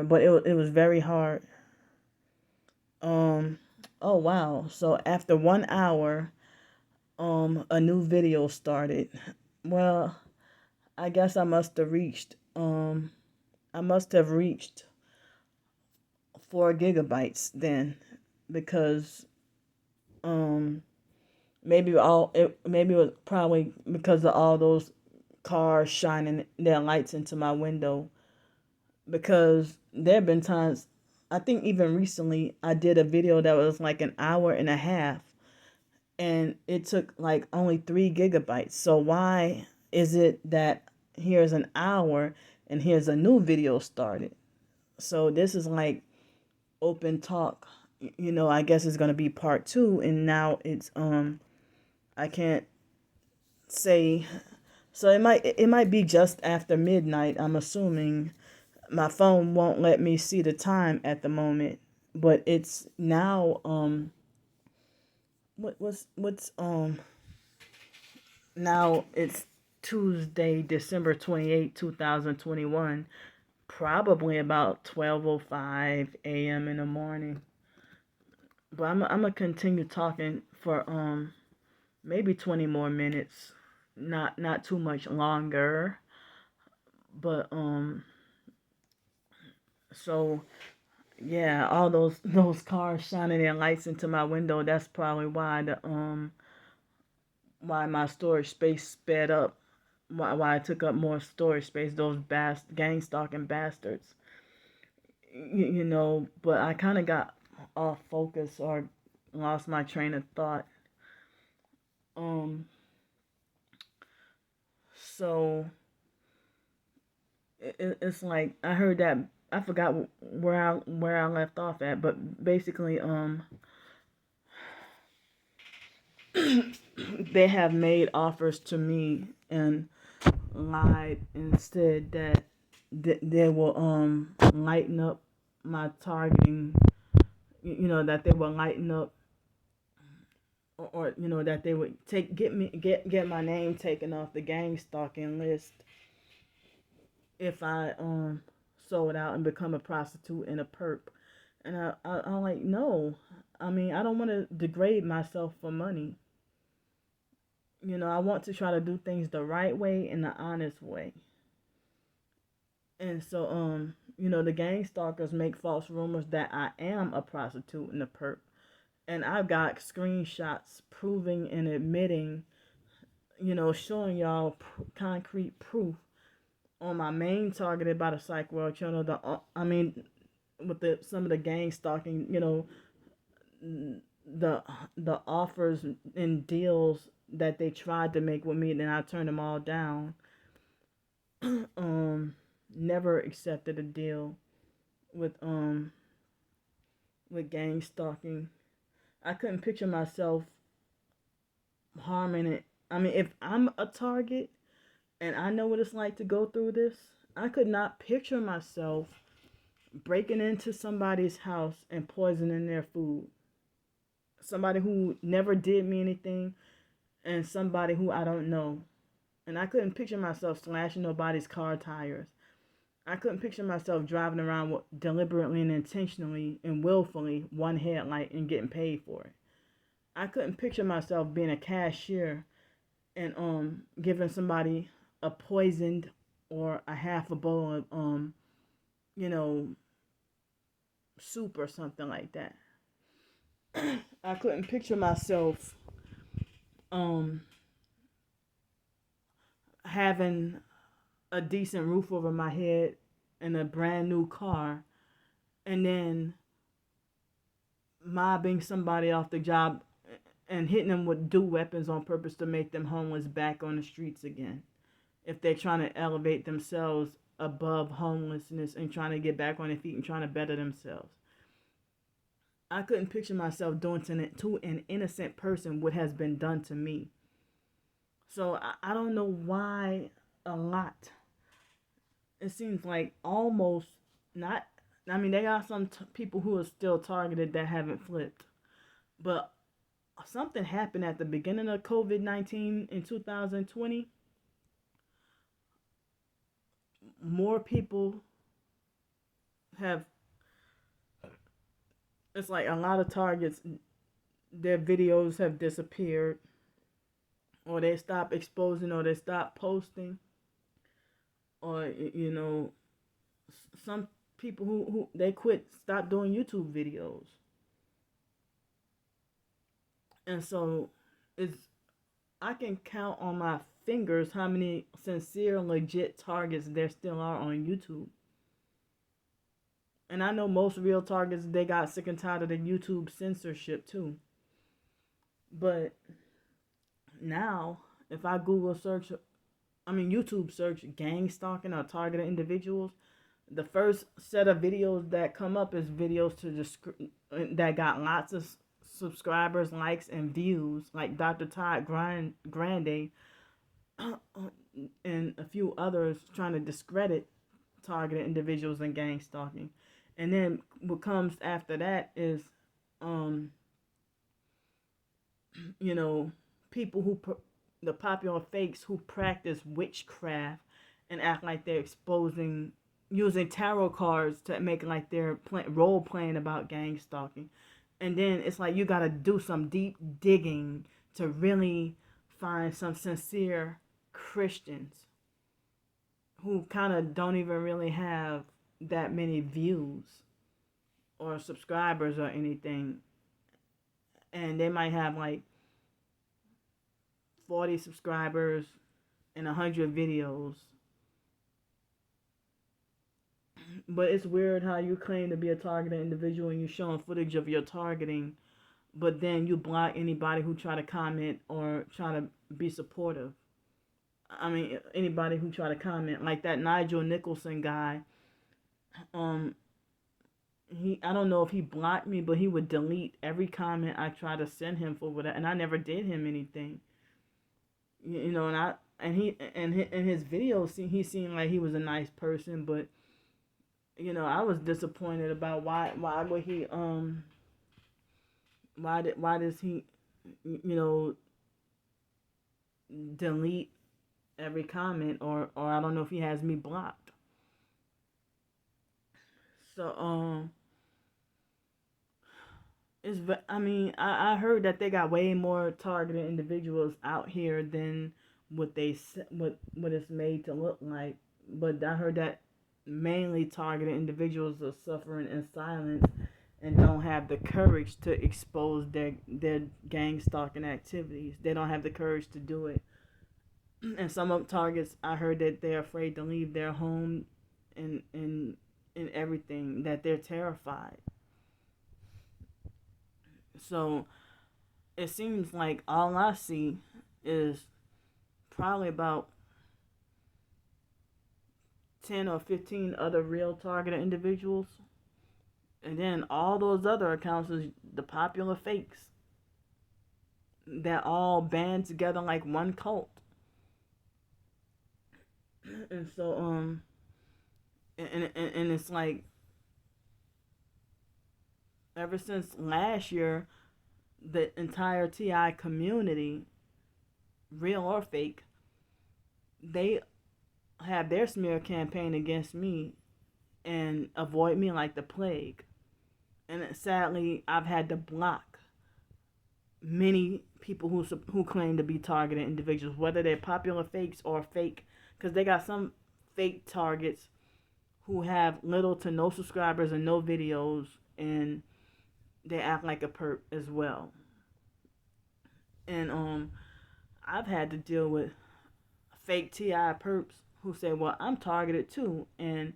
but it was very hard. Um, oh wow. So after 1 hour, a new video started. Well, I guess I must have reached 4 gigabytes then, because um maybe it was probably because of all those cars shining their lights into my window, because there have been times, I think even recently, I did a video that was like an hour and a half, and it took like only 3 gigabytes. So why is it that here's an hour and here's a new video started? So this is like open talk. I guess it's gonna be part two, and now it's I can't say. So it might be just after midnight. I'm assuming my phone won't let me see the time at the moment, but it's now what's now it's Tuesday, December 28th, 2021, probably about 12:05 a.m. in the morning. But I'm gonna continue talking for maybe 20 more minutes, not too much longer. But so yeah, all those cars shining their lights into my window. That's probably why my storage space sped up. Why I took up more storage space. Those gang stalking bastards. But I kind of got off focus or lost my train of thought. Um, so it's like I heard that, I forgot where I left off at, but basically they have made offers to me and lied and said that they will lighten up my targeting. That they will lighten up, or that they would get my name taken off the gang stalking list if I sold out and become a prostitute and a perp. And I'm like, no. I mean, I don't want to degrade myself for money. I want to try to do things the right way and the honest way. And so, the gang stalkers make false rumors that I am a prostitute and a perp. And I've got screenshots proving and admitting, showing y'all concrete proof on my main targeted by the Psych World channel. With some of the gang stalking, the offers and deals that they tried to make with me, and then I turned them all down. Never accepted a deal with gang stalking. I couldn't picture myself harming it. I mean, if I'm a target and I know what it's like to go through this, I could not picture myself breaking into somebody's house and poisoning their food. Somebody who never did me anything, and somebody who I don't know. And I couldn't picture myself slashing nobody's car tires. I couldn't picture myself driving around with deliberately and intentionally and willfully one headlight and getting paid for it. I couldn't picture myself being a cashier and giving somebody a poisoned or a half a bowl of you know soup or something like that. I couldn't picture myself um having a decent roof over my head and a brand new car, and then mobbing somebody off the job and hitting them with dew weapons on purpose to make them homeless back on the streets again. If they're trying to elevate themselves above homelessness and trying to get back on their feet and trying to better themselves. I couldn't picture myself doing to an innocent person what has been done to me. So I don't know why a lot. It seems like almost not. I mean, there are some people who are still targeted that haven't flipped. But something happened at the beginning of COVID-19 in 2020. More people have, it's like a lot of targets, their videos have disappeared, or they stop exposing, or they stop posting, or some people who they stop doing YouTube videos. And so it's, I can count on my fingers how many sincere, legit targets there still are on YouTube. And I know most real targets, they got sick and tired of the YouTube censorship too. But now, if I YouTube search gang stalking or targeted individuals, the first set of videos that come up is videos that got lots of subscribers, likes, and views, like Dr. Todd Grande and a few others trying to discredit targeted individuals and gang stalking. And then what comes after that is, people the popular fakes who practice witchcraft and act like they're using tarot cards to make like they're role playing about gang stalking. And then it's like you gotta do some deep digging to really find some sincere Christians who kind of don't even really have that many views or subscribers or anything. And they might have like 40 subscribers and 100 videos. But it's weird how you claim to be a targeted individual and you're showing footage of your targeting, but then you block anybody who try to comment or try to be supportive. I mean, anybody who try to comment, like that Nigel Nicholson guy. I don't know if he blocked me, but he would delete every comment I tried to send him for whatever, and I never did him anything. And in his videos, he seemed like he was a nice person, but I was disappointed about why would he why does he delete every comment, or I don't know if he has me blocked. So I heard that they got way more targeted individuals out here than what it's made to look like. But I heard that mainly targeted individuals are suffering in silence and don't have the courage to expose their gang stalking activities. They don't have the courage to do it. And some of targets, I heard that they're afraid to leave their home and everything, that they're terrified. So it seems like all I see is probably about 10 or 15 other real targeted individuals. And then all those other accounts is the popular fakes that all band together like one cult. And so and it's like ever since last year, the entire TI community, real or fake, they have their smear campaign against me and avoid me like the plague. And sadly, I've had to block many people who claim to be targeted individuals, whether they're popular fakes or fake, because they got some fake targets who have little to no subscribers and no videos, and they act like a perp as well. And I've had to deal with fake TI perps who say, well, I'm targeted too, and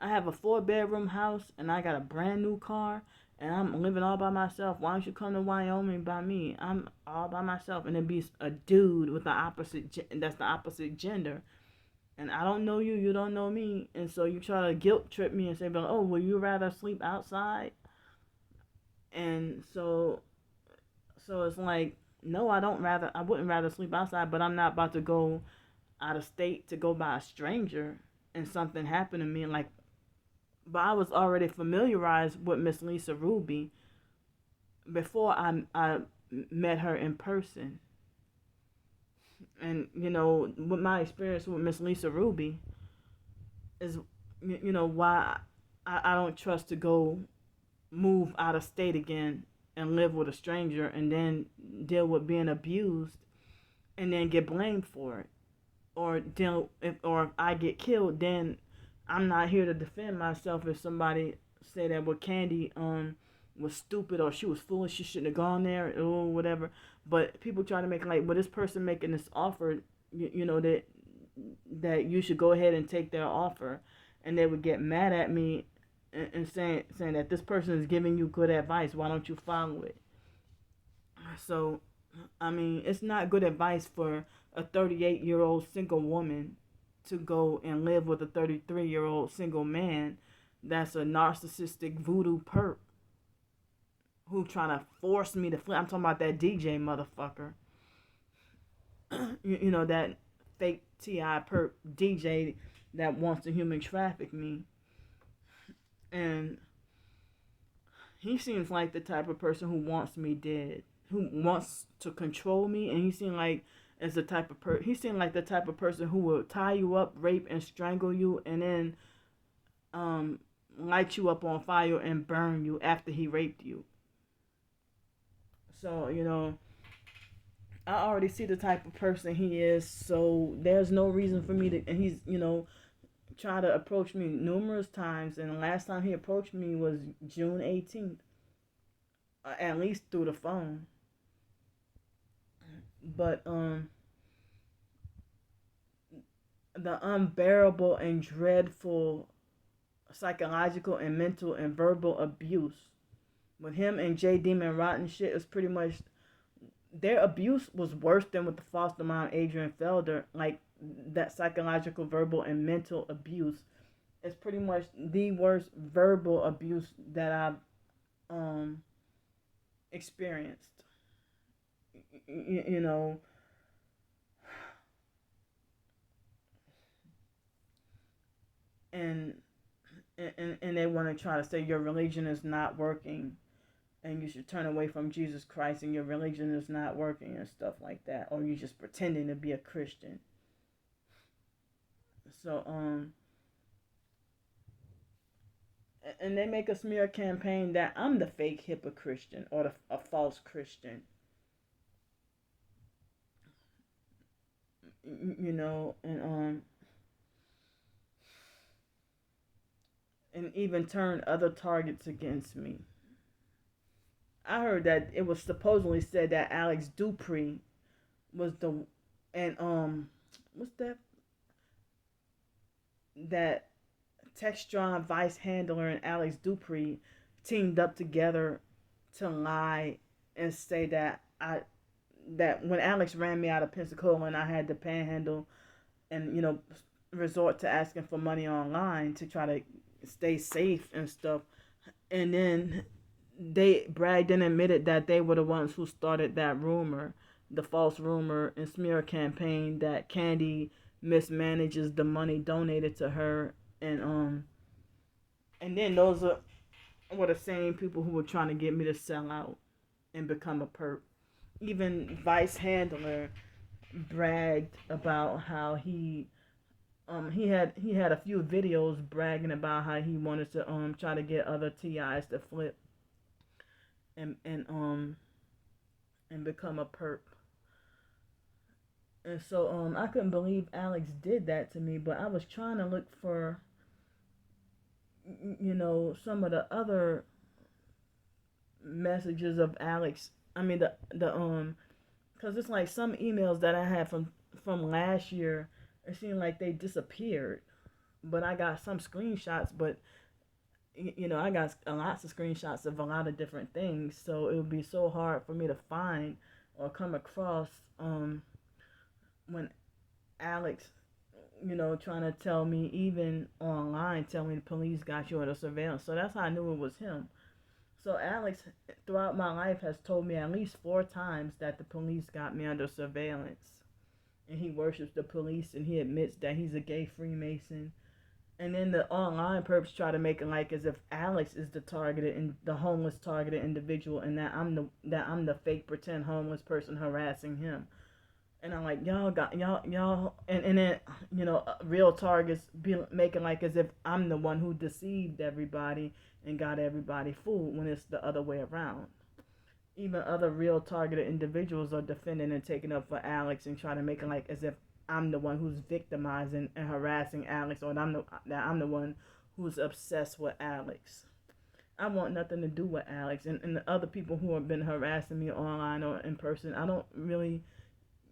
I have a 4-bedroom house and I got a brand new car and I'm living all by myself. Why don't you come to Wyoming by me? I'm all by myself. And it be a dude with that's the opposite gender. And I don't know you, you don't know me. And so you try to guilt trip me and say, oh, would you rather sleep outside? And so it's like, no, I wouldn't rather sleep outside, but I'm not about to go out of state to go by a stranger and something happened to me. But I was already familiarized with Miss Lisa Ruby before I met her in person. And, with my experience with Miss Lisa Ruby is, why I don't trust to go move out of state again and live with a stranger and then deal with being abused and then get blamed for it, or if I get killed, then I'm not here to defend myself if somebody say that what Candy was stupid or she was foolish, she shouldn't have gone there or whatever. But people try to make like, well, this person making this offer, you know that you should go ahead and take their offer, and they would get mad at me and saying that this person is giving you good advice. Why don't you follow it? So, I mean, it's not good advice for a 38-year-old single woman to go and live with a 33-year-old single man that's a narcissistic voodoo perp who trying to force me to flip. I'm talking about that DJ motherfucker. You know, that fake T.I. perp DJ that wants to human traffic me. And he seems like the type of person who wants me dead, who wants to control me, and he seemed like he seemed like the type of person who will tie you up, rape and strangle you, and then light you up on fire and burn you after he raped you. So, you know, I already see the type of person he is, so there's no reason for me to, and he's, you know, try to approach me numerous times, and the last time he approached me was June 18th, at least through the phone. But the unbearable and dreadful psychological and mental and verbal abuse with him and J Demon Rotten shit is pretty much, their abuse was worse than with the foster mom Adrian Felder. Like, that psychological, verbal, and mental abuse is pretty much the worst verbal abuse that I've experienced. You know, and and they want to try to say your religion is not working and you should turn away from Jesus Christ and your religion is not working and stuff like that, or you're just pretending to be a Christian. So and they make a smear campaign that I'm the fake hypocrite Christian or a false Christian. You know, and even turn other targets against me. I heard that it was supposedly said that Alex Dupree was the, and what's that Textron vice handler and Alex Dupree teamed up together to lie and say that when Alex ran me out of Pensacola and I had to panhandle and, you know, resort to asking for money online to try to stay safe and stuff, and then they bragged and admitted that they were the ones who started that rumor, the false rumor and smear campaign that Candy mismanages the money donated to her, and then those were the same people who were trying to get me to sell out and become a perp. Even Vice Handler bragged about how he had a few videos bragging about how he wanted to try to get other TIs to flip and become a perp. And so I couldn't believe Alex did that to me, but I was trying to look for, you know, some of the other messages of Alex. I mean the cuz it's like some emails that I had from last year, it seemed like they disappeared. But I got some screenshots, but you know, I got lots of screenshots of a lot of different things, so it would be so hard for me to find or come across when Alex, you know, trying to tell me, even online, tell me the police got you under surveillance. So that's how I knew it was him. So Alex, throughout my life, has told me at least 4 times that the police got me under surveillance. And he worships the police, and he admits that he's a gay Freemason. And then the online perps try to make it like as if Alex is the targeted and the homeless targeted individual, and that I'm the fake pretend homeless person harassing him. And I'm like, y'all, and then, real targets be making like as if I'm the one who deceived everybody and got everybody fooled when it's the other way around. Even other real targeted individuals are defending and taking up for Alex and trying to make it like as if I'm the one who's victimizing and harassing Alex, or that I'm the one who's obsessed with Alex. I want nothing to do with Alex and the other people who have been harassing me online or in person. I don't really,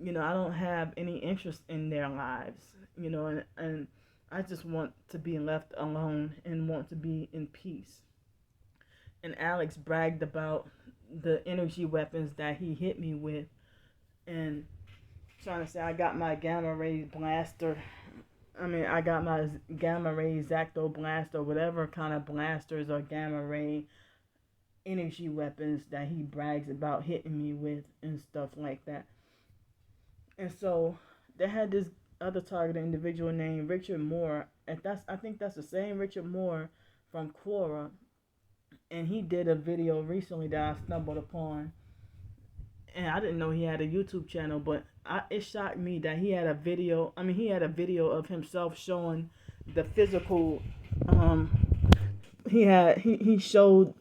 I don't have any interest in their lives, and I just want to be left alone and want to be in peace. And Alex bragged about the energy weapons that he hit me with, and trying to say I got my gamma ray blaster. I got my gamma ray Zacto blaster, whatever kind of blasters or gamma ray energy weapons that he brags about hitting me with and stuff like that. And so they had this other targeted individual named Richard Moore, and I think that's the same Richard Moore from Quora, and he did a video recently that I stumbled upon, and I didn't know he had a YouTube channel, but it shocked me that he had a video. He had a video of himself showing the physical. He showed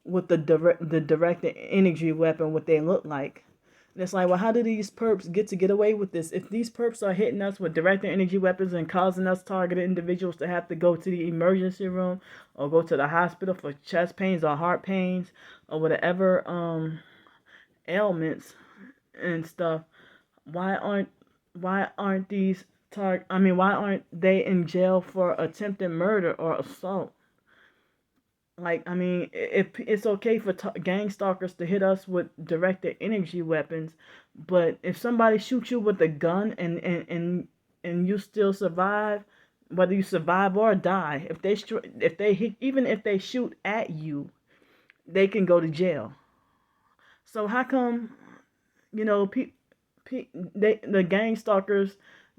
with the directed energy weapon what they look like. And it's like, well, how do these perps get away with this? If these perps are hitting us with directed energy weapons and causing us targeted individuals to have to go to the emergency room or go to the hospital for chest pains or heart pains or whatever ailments and stuff, why aren't why aren't they in jail for attempted murder or assault? Like, if it's okay for gang stalkers to hit us with directed energy weapons, but if somebody shoots you with a gun and you still survive, whether you survive or die, if they hit, even if they shoot at you, they can go to jail. So how come, the gang stalkers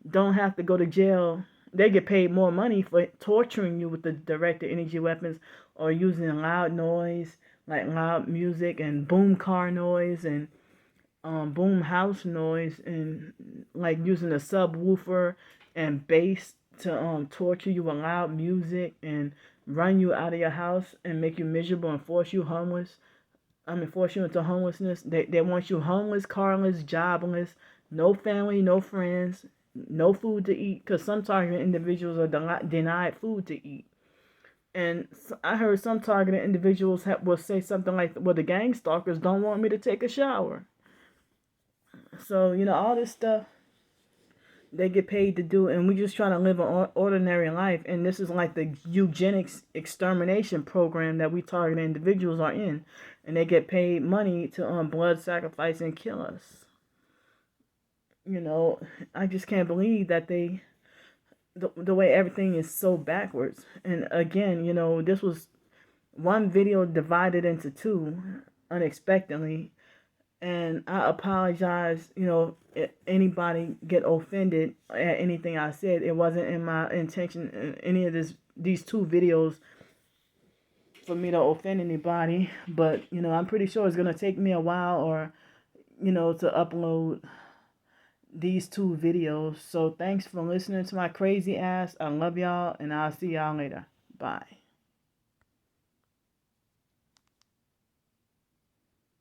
don't have to go to jail? They get paid more money for torturing you with the directed energy weapons or using loud noise, like loud music and boom car noise and boom house noise, and like using a subwoofer and bass to torture you with loud music and run you out of your house and make you miserable and force you into homelessness. They want you homeless, carless, jobless, no family, no friends, no food to eat, because some targeted individuals are denied food to eat. And I heard some targeted individuals will say something like, well, the gang stalkers don't want me to take a shower. So, all this stuff they get paid to do, and we just trying to live an ordinary life. And this is like the eugenics extermination program that we target individuals are in, and they get paid money to blood sacrifice and kill us. I just can't believe that the way everything is so backwards. And again, this was one video divided into two unexpectedly. And I apologize, if anybody get offended at anything I said. It wasn't in my intention in any of these two videos for me to offend anybody. But, I'm pretty sure it's going to take me a while to upload these two videos. So thanks for listening to my crazy ass. I love y'all, and I'll see y'all later. Bye.